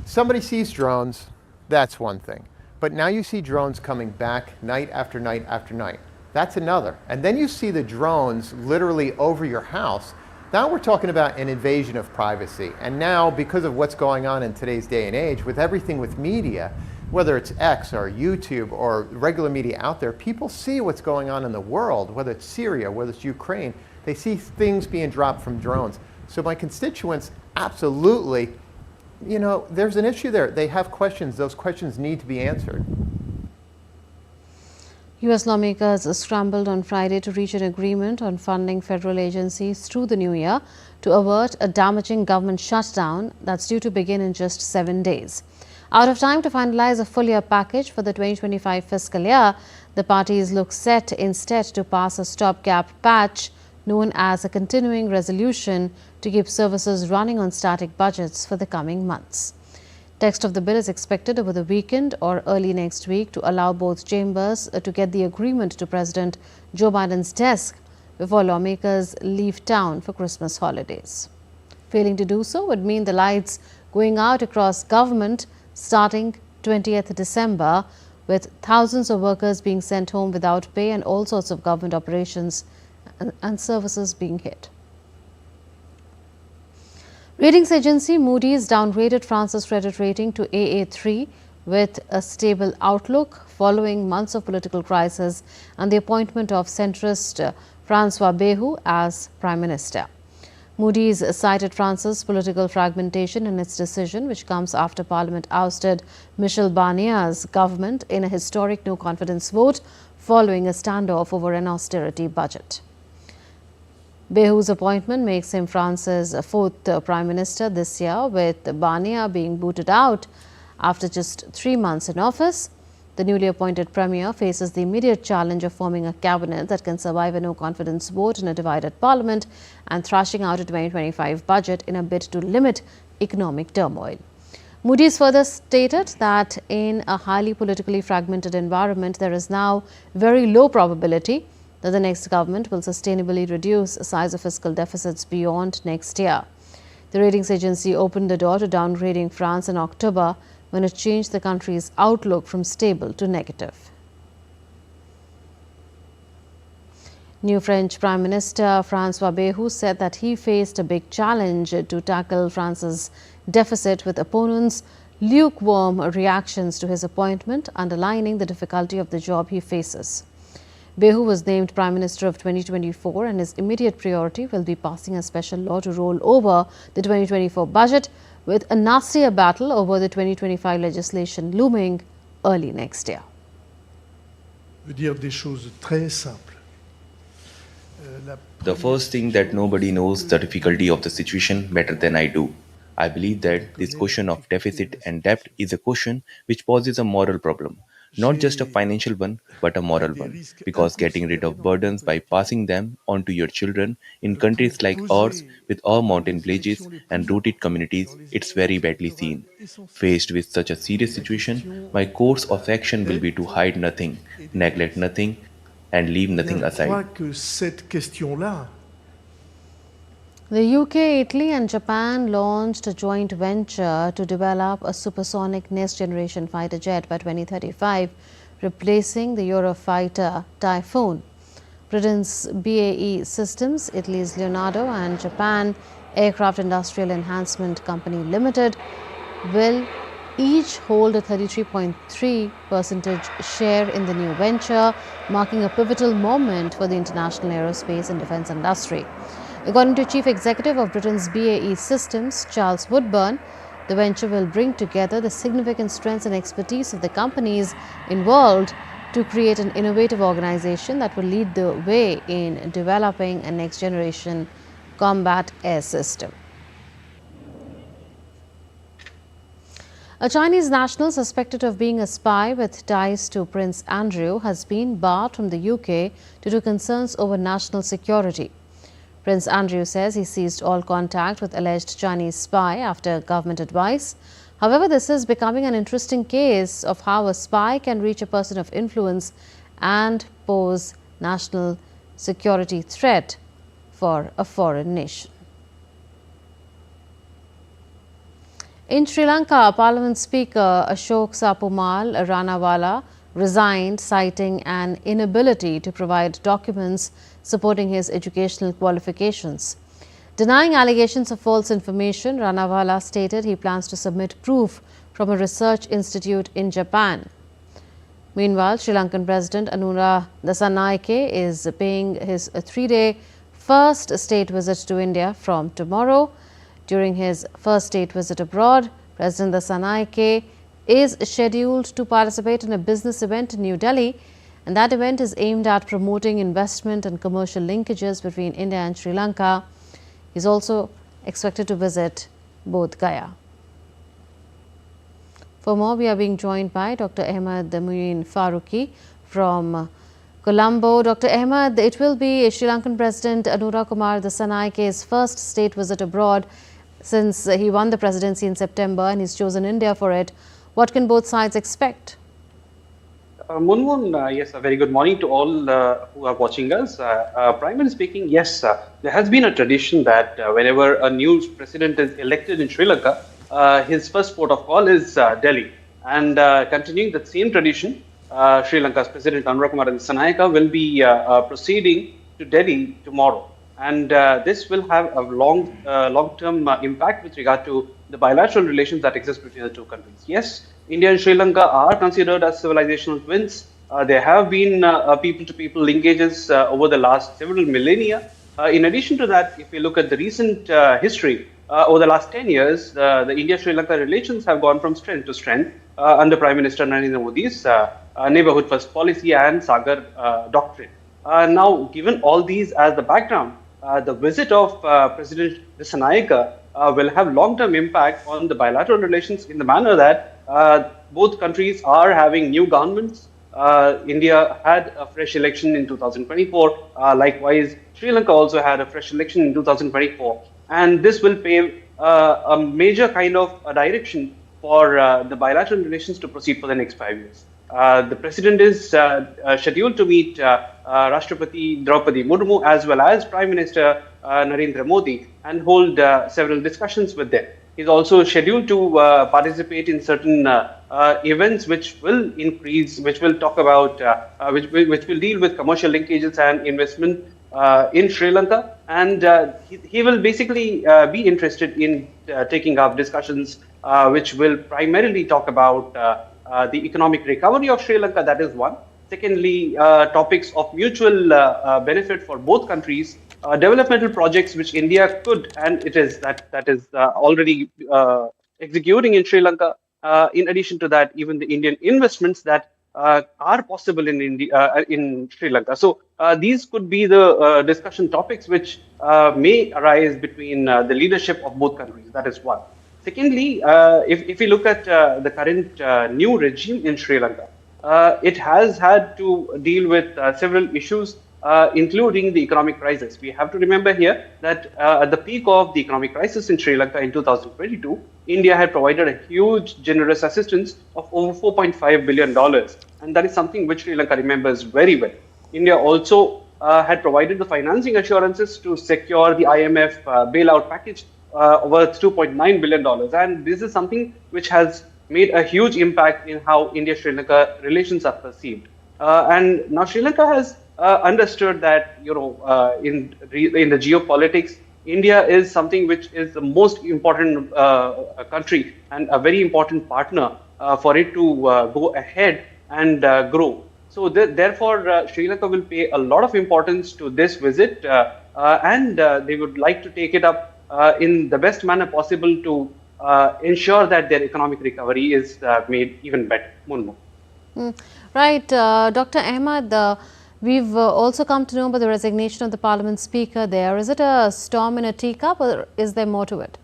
Somebody sees drones, that's one thing. But now you see drones coming back night after night after night. That's another. And then you see the drones literally over your house. Now we're talking about an invasion of privacy. And now, because of what's going on in today's day and age, with everything with media, whether it's X or YouTube or regular media out there, people see what's going on in the world, whether it's Syria, whether it's Ukraine. They see things being dropped from drones. So my constituents, absolutely, there's an issue there. They have questions. Those questions need to be answered. U.S. lawmakers scrambled on Friday to reach an agreement on funding federal agencies through the new year to avert a damaging government shutdown that's due to begin in just 7 days. Out of time to finalize a full-year package for the 2025 fiscal year, the parties look set instead to pass a stopgap patch known as a continuing resolution to keep services running on static budgets for the coming months. Text of the bill is expected over the weekend or early next week to allow both chambers to get the agreement to President Joe Biden's desk before lawmakers leave town for Christmas holidays. Failing to do so would mean the lights going out across government starting 20th December, with thousands of workers being sent home without pay and all sorts of government operations and services being hit. Ratings agency Moody's downgraded France's credit rating to AA3 with a stable outlook following months of political crisis and the appointment of centrist François Bayrou as Prime Minister. Moody's cited France's political fragmentation in its decision, which comes after Parliament ousted Michel Barnier's government in a historic no-confidence vote following a standoff over an austerity budget. Behu's appointment makes him France's fourth prime minister this year, with Barnier being booted out after just 3 months in office. The newly appointed premier faces the immediate challenge of forming a cabinet that can survive a no-confidence vote in a divided parliament and thrashing out a 2025 budget in a bid to limit economic turmoil. Moody's further stated that in a highly politically fragmented environment, there is now very low probability that the next government will sustainably reduce the size of fiscal deficits beyond next year. The ratings agency opened the door to downgrading France in October when it changed the country's outlook from stable to negative. New French Prime Minister François Bayrou said that he faced a big challenge to tackle France's deficit, with opponents' lukewarm reactions to his appointment underlining the difficulty of the job he faces. Bayrou was named Prime Minister of 2024, and his immediate priority will be passing a special law to roll over the 2024 budget, with a nastier battle over the 2025 legislation looming early next year. The first thing that nobody knows the difficulty of the situation better than I do. I believe that this question of deficit and debt is a question which poses a moral problem. Not just a financial one, but a moral one, because getting rid of burdens by passing them on to your children in countries like ours with our mountain villages and rooted communities, it's very badly seen. Faced with such a serious situation, my course of action will be to hide nothing, neglect nothing, and leave nothing aside. The UK, Italy and Japan launched a joint venture to develop a supersonic next-generation fighter jet by 2035, replacing the Eurofighter Typhoon. Britain's BAE Systems, Italy's Leonardo and Japan Aircraft Industrial Enhancement Company Limited will each hold a 33.3% share in the new venture, marking a pivotal moment for the international aerospace and defence industry. According to Chief Executive of Britain's BAE Systems, Charles Woodburn, the venture will bring together the significant strengths and expertise of the companies involved to create an innovative organization that will lead the way in developing a next-generation combat air system. A Chinese national suspected of being a spy with ties to Prince Andrew has been barred from the UK due to concerns over national security. Prince Andrew says he ceased all contact with alleged Chinese spy after government advice. However, this is becoming an interesting case of how a spy can reach a person of influence and pose national security threat for a foreign nation. In Sri Lanka, Parliament Speaker Ashok Sapumal Ranawala resigned, citing an inability to provide documents supporting his educational qualifications. Denying allegations of false information, Ranawala stated he plans to submit proof from a research institute in Japan. Meanwhile, Sri Lankan President Anura Dasanaike is paying his 3-day first state visit to India from tomorrow. During his first state visit abroad, President Dasanaike is scheduled to participate in a business event in New Delhi, and that event is aimed at promoting investment and commercial linkages between India and Sri Lanka. He is also expected to visit Bodh Gaya. For more, we are being joined by Dr. Ahmed Muin Faruqi from Colombo. Dr. Ahmed, it will be Sri Lankan President Anura Kumar Dasanaike's first state visit abroad since he won the presidency in September and he's chosen India for it. What can both sides expect? Yes, a very good morning to all who are watching us. Primarily speaking, yes, there has been a tradition that whenever a new president is elected in Sri Lanka, his first port of call is Delhi. And continuing that same tradition, Sri Lanka's President Anura Kumar Dissanayake will be proceeding to Delhi tomorrow. And this will have a long-term impact with regard to the bilateral relations that exist between the two countries. Yes, India and Sri Lanka are considered as civilizational twins. There have been people-to-people linkages over the last several millennia. In addition to that, if we look at the recent history, over the last 10 years, the India-Sri Lanka relations have gone from strength to strength under Prime Minister Narendra Modi's neighborhood first policy and Sagar doctrine. Now, given all these as the background, the visit of President Dissanayaka will have long-term impact on the bilateral relations in the manner that both countries are having new governments. India had a fresh election in 2024. Likewise, Sri Lanka also had a fresh election in 2024. And this will pave a major kind of a direction for the bilateral relations to proceed for the next 5 years. The president is scheduled to meet Rashtrapati Draupadi Murmu as well as Prime Minister Narendra Modi and hold several discussions with them. He's also scheduled to participate in certain events which will increase, which will talk about, which will deal with commercial linkages and investment in Sri Lanka. And he will basically be interested in taking up discussions which will primarily talk about the economic recovery of Sri Lanka. That is one. Secondly, topics of mutual benefit for both countries, developmental projects which India could, and it is that is already executing in Sri Lanka. In addition to that, even the Indian investments that are possible in India, in Sri Lanka. So these could be the discussion topics which may arise between the leadership of both countries. That is one. Secondly, if we look at the current new regime in Sri Lanka, it has had to deal with several issues, including the economic crisis. We have to remember here that at the peak of the economic crisis in Sri Lanka in 2022, India had provided a huge generous assistance of over $4.5 billion. And that is something which Sri Lanka remembers very well. India also had provided the financing assurances to secure the IMF bailout package worth $2.9 billion. And this is something which has made a huge impact in how India-Sri Lanka relations are perceived. And now Sri Lanka has understood that, you know, in the geopolitics, India is something which is the most important country and a very important partner for it to go ahead and grow. So therefore, Sri Lanka will pay a lot of importance to this visit, and they would like to take it up in the best manner possible to ensure that their economic recovery is made even better. Munmu. Right, Dr. Ahmad, we've also come to know about the resignation of the Parliament Speaker there. Is it a storm in a teacup, or is there more to it?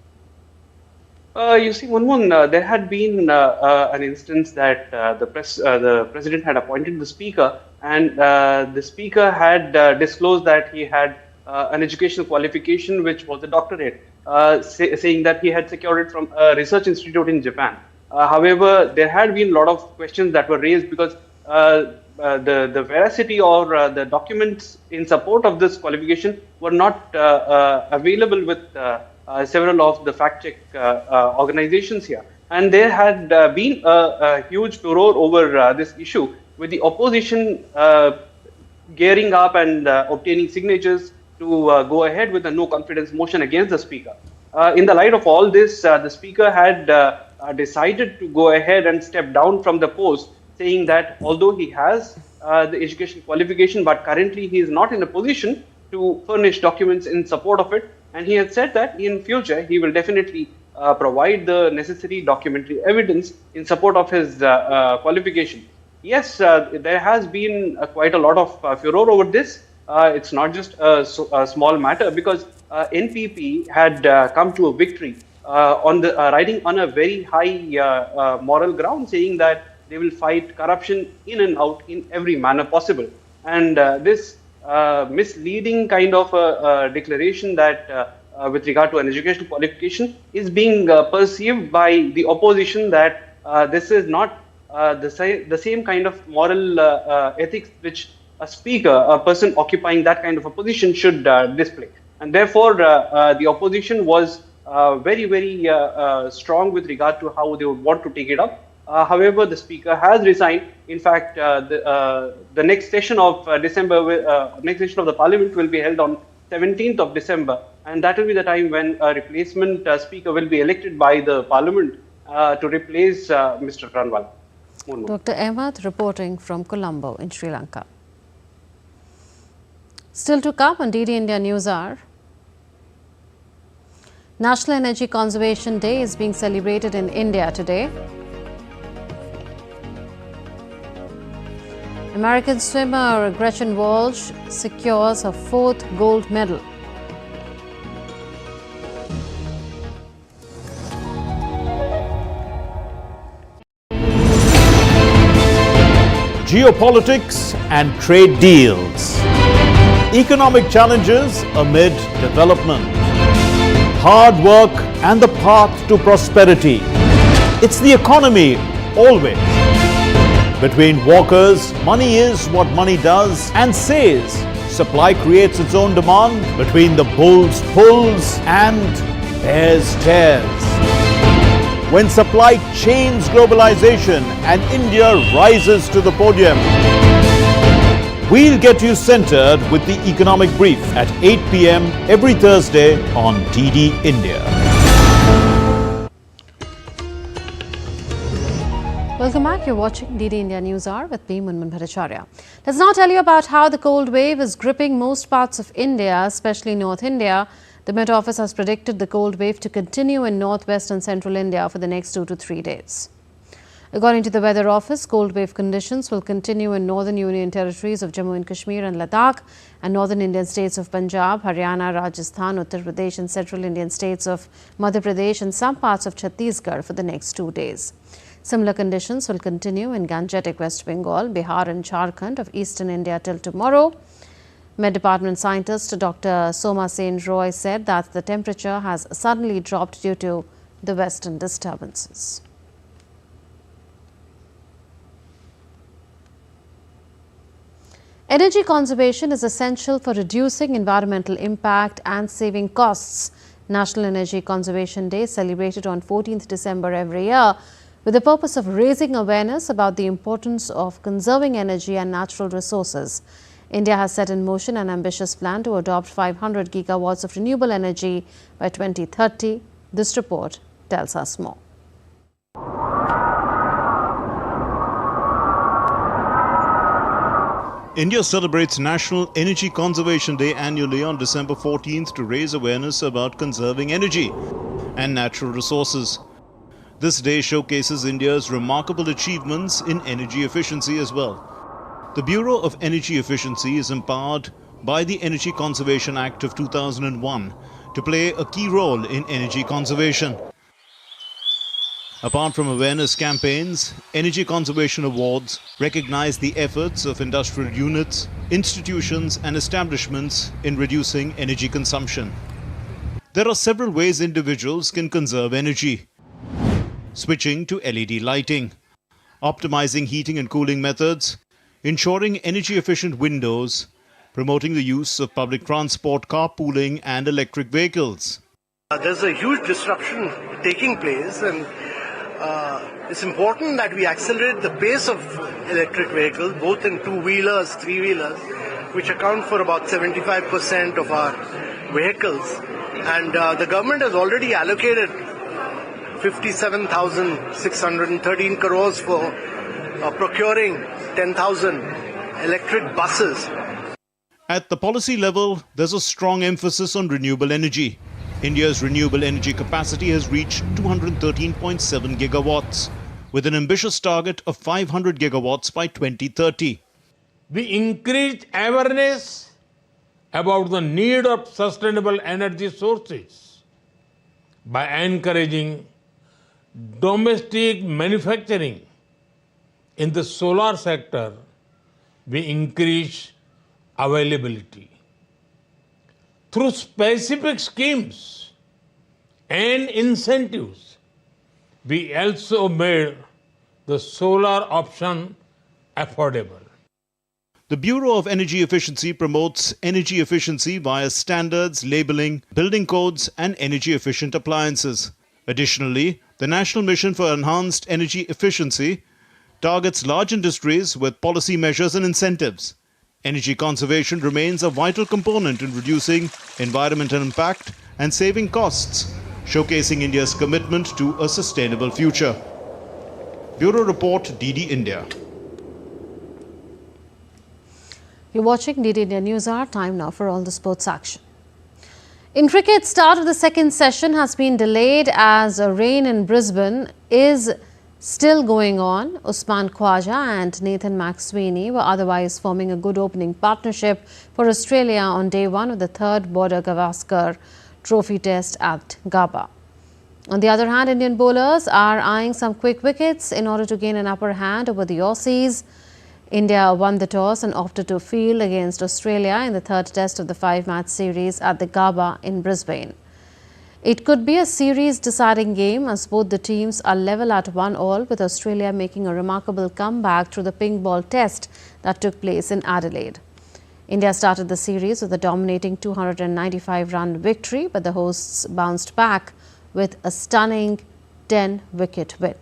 You see, Munmun, there had been an instance that the president had appointed the speaker, and the speaker had disclosed that he had an educational qualification which was a doctorate, saying that he had secured it from a research institute in Japan. However, there had been a lot of questions that were raised because the veracity or the documents in support of this qualification were not available with several of the fact-check organizations here. And there had been a huge furor over this issue, with the opposition gearing up and obtaining signatures to go ahead with a no-confidence motion against the speaker. In the light of all this, the speaker had decided to go ahead and step down from the post, saying that although he has the education qualification, but currently he is not in a position to furnish documents in support of it. And he had said that in future, he will definitely provide the necessary documentary evidence in support of his qualification. Yes, there has been quite a lot of furor over this. It's not just a small matter, because NPP had come to a victory on the riding on a very high moral ground, saying that they will fight corruption in and out in every manner possible. And this misleading kind of a declaration that with regard to an educational qualification is being perceived by the opposition that this is not the same kind of moral ethics which a speaker, a person occupying that kind of a position, should display. And therefore, the opposition was very, very strong with regard to how they would want to take it up. However, the speaker has resigned. In fact, the next session of next session of the parliament will be held on 17th of December, and that will be the time when a replacement speaker will be elected by the parliament to replace Mr. Ranwal. Dr. Ahmad reporting from Colombo in Sri Lanka. Still to come on DD India News Hour. National Energy Conservation Day is being celebrated in India today. American swimmer Gretchen Walsh secures her 4th gold medal geopolitics and trade deals. Economic challenges amid development. Hard work and the path to prosperity. It's the economy always. Between walkers, money is what money does and says. Supply creates its own demand. Between the bulls pulls and bears tears. When supply chains globalization and India rises to the podium. We'll get you centered with the economic brief at 8 p.m. every Thursday on DD India. Welcome back. You're watching DD India News Hour with me, Munmun Bhattacharya. Let's now tell you about how the cold wave is gripping most parts of India, especially North India. The Met Office has predicted the cold wave to continue in northwest and central India for the next 2 to 3 days. According to the Weather Office, cold wave conditions will continue in northern Union territories of Jammu and Kashmir and Ladakh and northern Indian states of Punjab, Haryana, Rajasthan, Uttar Pradesh and central Indian states of Madhya Pradesh and some parts of Chhattisgarh for the next 2 days. Similar conditions will continue in Gangetic West Bengal, Bihar and Jharkhand of eastern India till tomorrow. Met Department scientist Dr. Soma Sen Roy said that the temperature has suddenly dropped due to the western disturbances. Energy conservation is essential for reducing environmental impact and saving costs. National Energy Conservation Day is celebrated on 14th December every year with the purpose of raising awareness about the importance of conserving energy and natural resources. India has set in motion an ambitious plan to adopt 500 gigawatts of renewable energy by 2030. This report tells us more. India celebrates National Energy Conservation Day annually on December 14th to raise awareness about conserving energy and natural resources. This day showcases India's remarkable achievements in energy efficiency as well. The Bureau of Energy Efficiency is empowered by the Energy Conservation Act of 2001 to play a key role in energy conservation. Apart from awareness campaigns, Energy Conservation Awards recognize the efforts of industrial units, institutions and establishments in reducing energy consumption. There are several ways individuals can conserve energy. Switching to LED lighting, optimizing heating and cooling methods, ensuring energy-efficient windows, promoting the use of public transport, carpooling and electric vehicles. There's a huge disruption taking place, and it's important that we accelerate the pace of electric vehicles, both in two-wheelers, three-wheelers, which account for about 75% of our vehicles. And the government has already allocated 57,613 crores for procuring 10,000 electric buses. At the policy level, there's a strong emphasis on renewable energy. India's renewable energy capacity has reached 213.7 gigawatts, with an ambitious target of 500 gigawatts by 2030. We increased awareness about the need of sustainable energy sources by encouraging domestic manufacturing. In the solar sector, we increase availability. Through specific schemes and incentives, we also made the solar option affordable. The Bureau of Energy Efficiency promotes energy efficiency via standards, labeling, building codes and energy-efficient appliances. Additionally, the National Mission for Enhanced Energy Efficiency targets large industries with policy measures and incentives. Energy conservation remains a vital component in reducing environmental impact and saving costs, showcasing India's commitment to a sustainable future. Bureau Report, DD India. You're watching DD India News Hour. Time now for all the sports action. In cricket, start of the second session has been delayed as rain in Brisbane is still going on. Usman Khwaja and Nathan McSweeney were otherwise forming a good opening partnership for Australia on day one of the third Border Gavaskar Trophy test at Gabba. On the other hand, Indian bowlers are eyeing some quick wickets in order to gain an upper hand over the Aussies. India won the toss and opted to field against Australia in the third test of the 5-match series at the Gabba in Brisbane. It could be a series-deciding game as both the teams are level at 1-1, with Australia making a remarkable comeback through the pink ball test that took place in Adelaide. India started the series with a dominating 295-run victory, but the hosts bounced back with a stunning 10-wicket win.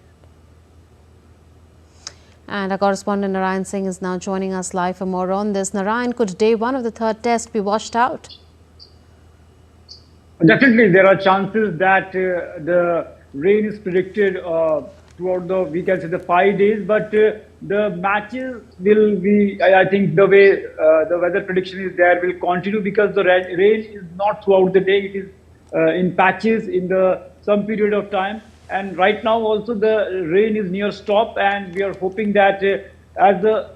And our correspondent Narayan Singh is now joining us live for more on this. Narayan, could day one of the third test be washed out? Definitely, there are chances that the rain is predicted throughout the, we can say, the 5 days, but the matches will be, I think the way the weather prediction is there will continue, because the rain is not throughout the day, it is in patches in some period of time. And right now also the rain is near stop, and we are hoping that as the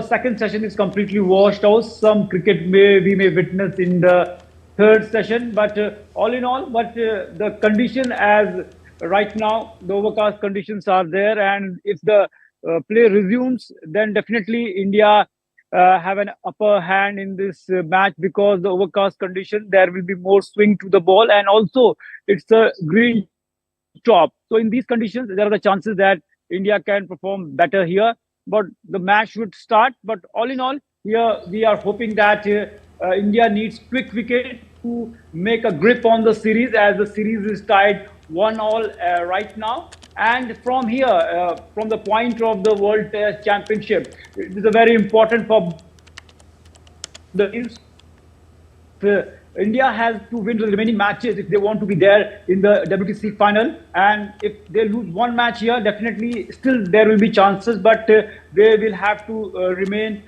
second session is completely washed out, some cricket we may witness in the third session. But all in all, the condition as right now, the overcast conditions are there, and if the play resumes, then definitely India have an upper hand in this match, because the overcast condition, there will be more swing to the ball, and also it's a green top. So in these conditions, there are the chances that India can perform better here, but the match should start. But all in all, here we are hoping that India needs quick wicket to make a grip on the series, as the series is tied 1-1 right now. And from here, from the point of the World Test Championship, it is a very important for the teams. India has to win the remaining matches if they want to be there in the WTC final. And if they lose one match here, definitely still there will be chances, but they will have to remain,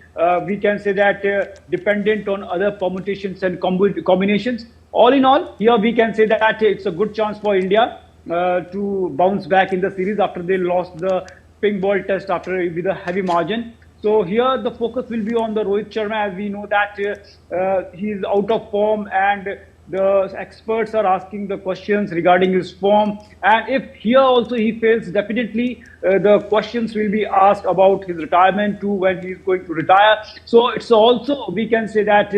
we can say that, dependent on other permutations and combinations. All in all, here we can say that it's a good chance for India to bounce back in the series after they lost the pink ball test with a heavy margin. So here the focus will be on the Rohit Sharma, as we know that he is out of form, and the experts are asking the questions regarding his form. And if here also he fails, definitely the questions will be asked about his retirement too, when he is going to retire. So it's also, we can say that,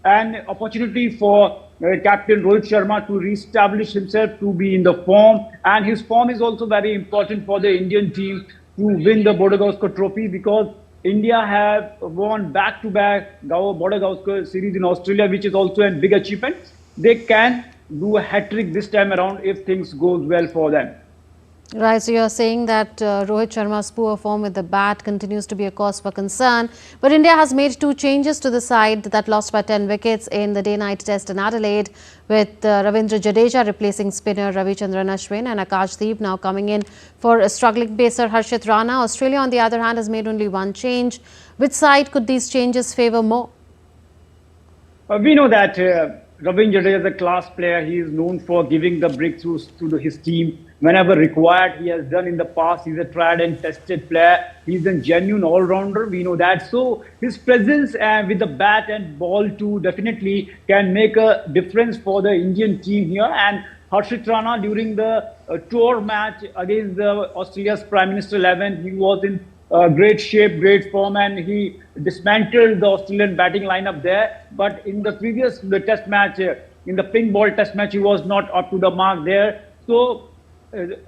an opportunity for Captain Rohit Sharma to re-establish himself, to be in the form. And his form is also very important for the Indian team to win the Border Gavaskar Trophy, because India have won back-to-back Border Gavaskar series in Australia, which is also a big achievement. They can do a hat-trick this time around if things goes well for them. Right, so you're saying that Rohit Sharma's poor form with the bat continues to be a cause for concern. But India has made 2 changes to the side that lost by 10 wickets in the day-night test in Adelaide, with Ravindra Jadeja replacing spinner Ravichandran Ashwin and Akashdeep now coming in for a struggling pacer Harshit Rana. Australia, on the other hand, has made only 1 change. Which side could these changes favour more? We know that Ravindra Jadeja is a class player. He is known for giving the breakthroughs to his team whenever required. He has done in the past. He's a tried and tested player. He's a genuine all-rounder. We know that. So his presence with the bat and ball too definitely can make a difference for the Indian team here. And Harshit Rana, during the tour match against Australia's Prime Minister 11, he was in great shape, great form, and he dismantled the Australian batting lineup there. But in the previous test match, in the pink ball test match, he was not up to the mark there. So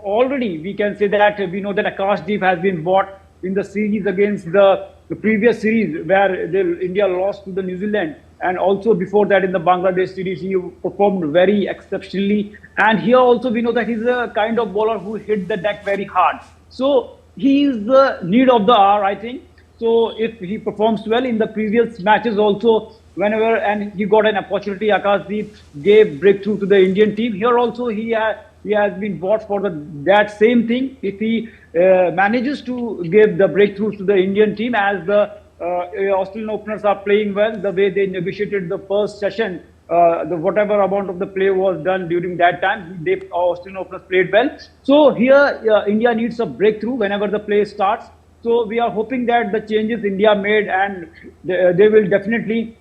already we can say that we know that Akashdeep has been bought in the series against the previous series where India lost to the New Zealand, and also before that in the Bangladesh series he performed very exceptionally. And here also we know that he's a kind of bowler who hit the deck very hard. So he is the need of the hour, I think. So if he performs well in the previous matches also, whenever and he got an opportunity, Akashdeep gave breakthrough to the Indian team. Here also he has been bought for that same thing. If he manages to give the breakthroughs to the Indian team, as the Australian openers are playing well, the way they negotiated the first session, whatever amount of the play was done during that time, Australian openers played well. So here India needs a breakthrough whenever the play starts. So we are hoping that the changes India made, and they will definitely,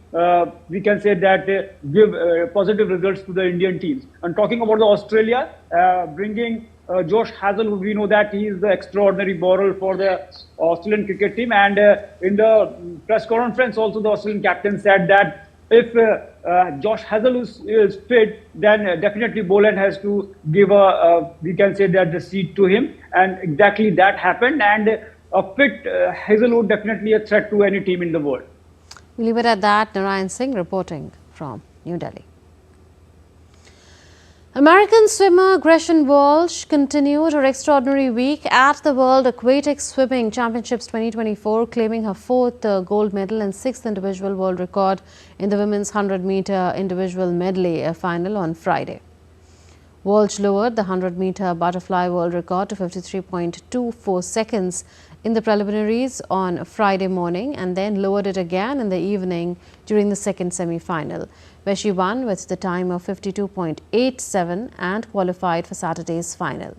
we can say that, give positive results to the Indian teams. And talking about the Australia, bringing Josh Hazlewood, we know that he is the extraordinary bowler for the Australian cricket team. And in the press conference, also the Australian captain said that if Josh Hazlewood is fit, then definitely Boland has to give we can say that the seat to him. And exactly that happened. And a fit Hazlewood definitely a threat to any team in the world. We'll leave it at that. Narayan Singh reporting from New Delhi. American swimmer Gretchen Walsh continued her extraordinary week at the World Aquatic Swimming Championships 2024, claiming her fourth gold medal and sixth individual world record in the women's 100-meter individual medley final on Friday. Walsh lowered the 100-meter butterfly world record to 53.24 seconds in the preliminaries on Friday morning and then lowered it again in the evening during the second semi-final, where she won with the time of 52.87 and qualified for Saturday's final.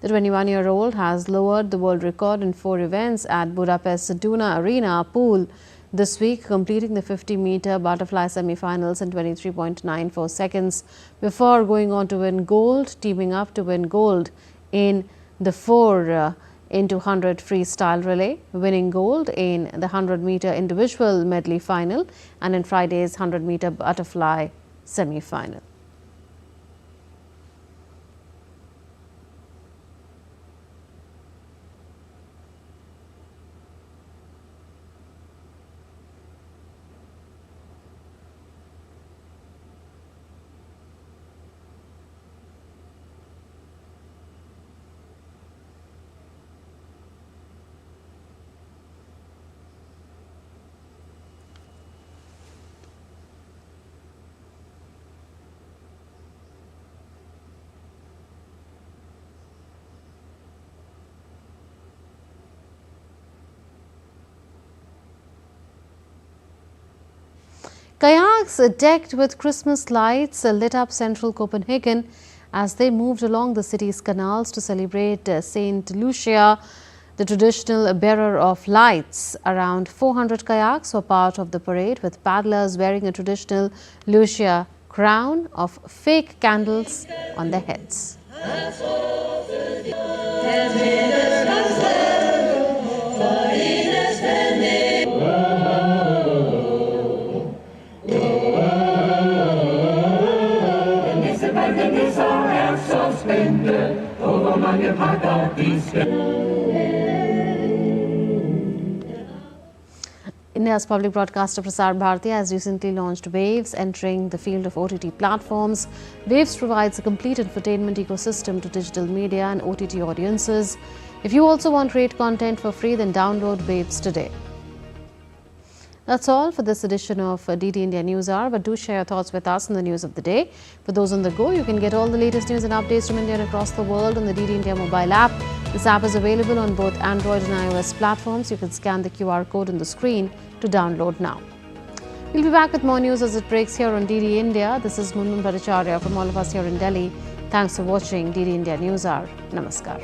The 21-year-old has lowered the world record in 4 events at Budapest Duna Arena pool this week, completing the 50-meter butterfly semi-finals in 23.94 seconds before going on to win gold, teaming up to win gold in the 4 into 100 freestyle relay, winning gold in the 100-meter individual medley final and in Friday's 100-meter butterfly semi-final. Kayaks decked with Christmas lights lit up central Copenhagen as they moved along the city's canals to celebrate Saint Lucia, the traditional bearer of lights. Around 400 kayaks were part of the parade, with paddlers wearing a traditional Lucia crown of fake candles on their heads. India's public broadcaster Prasar Bharati has recently launched Waves, entering the field of OTT platforms. Waves provides a complete infotainment ecosystem to digital media and OTT audiences. If you also want great content for free, then download Waves today. That's all for this edition of DD India News Hour, but do share your thoughts with us on the news of the day. For those on the go, you can get all the latest news and updates from India and across the world on the DD India mobile app. This app is available on both Android and iOS platforms. You can scan the QR code on the screen to download now. We'll be back with more news as it breaks here on DD India. This is Munmun Bhattacharya from all of us here in Delhi. Thanks for watching DD India News Hour. Namaskar.